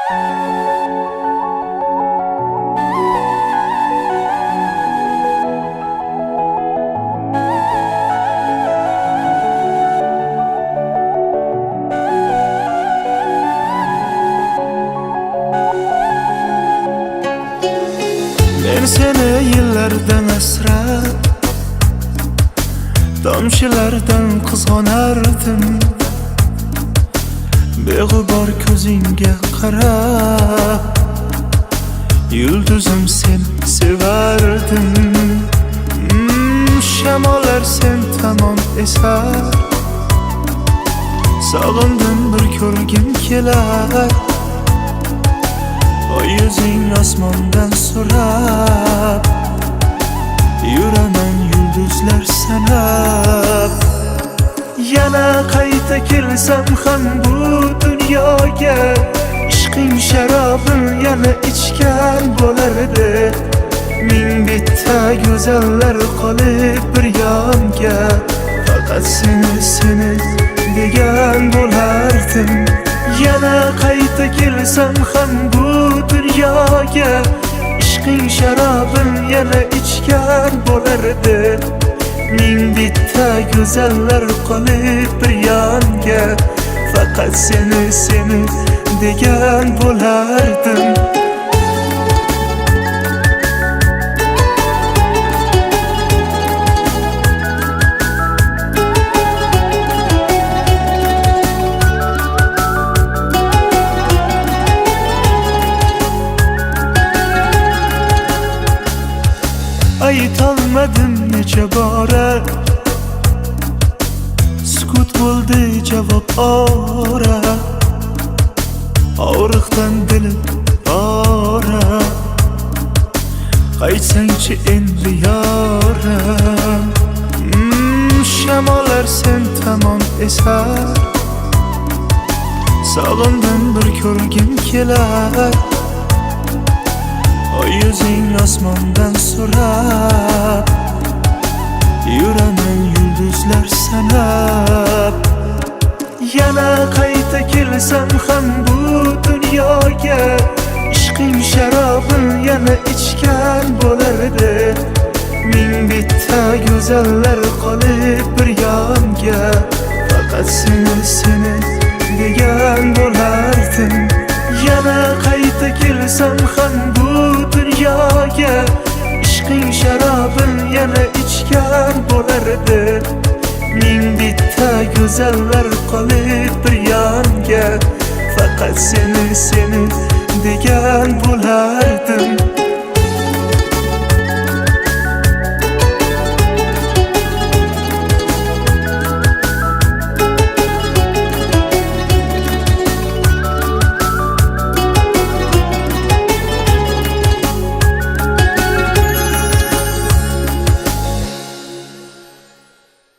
Men seni yillardan asrab, tomchilardan qizg'onardim. Beg'ubor ko'zingga qarab, yulduzim sen sevardim. Shamollar sen tomon esar, sog'indim bir ko'rgim kelar. O yuzing osmondan so'rab, yuraman yulduzlar sanab. Yana qayta kelsam ham bu dunyoga, ishqing sharobin yana ichgan bo'lardi. Ming bitta go'zallar qolib bir yonga, faqat seni degan bo'lardim. Yana qayta kelsam ham bu dunyoga, ishqing sharobin yana ichgan bo'lardi. Ming bitta go'zallar qolib bir yonga, faqat seni degan bo'lardim. Aytolmadim necha bora, sukut bo'ldi javob ora. Og'riqdan dilim ora, qaytsangchi endi yoram. Shamollar sen tomon esar, sog'indim bir ko'rgim kelar. O yuzing osmondan so'rab, yuraman yulduzlar sanab. Yana qayta kelsam ham bu dunyoga, ishqing sharobin yana ichgan bo'lardi. Ming bitta go'zallar qolib bir yonga, faqat seni degan bo'lardim. Yana qayta kelsam ham bu dunyoga, ishqing sharobin yana ichgan bo'lardi. Ming bitta go'zallar qolib bir yonga, faqat seni degan bo'lardim.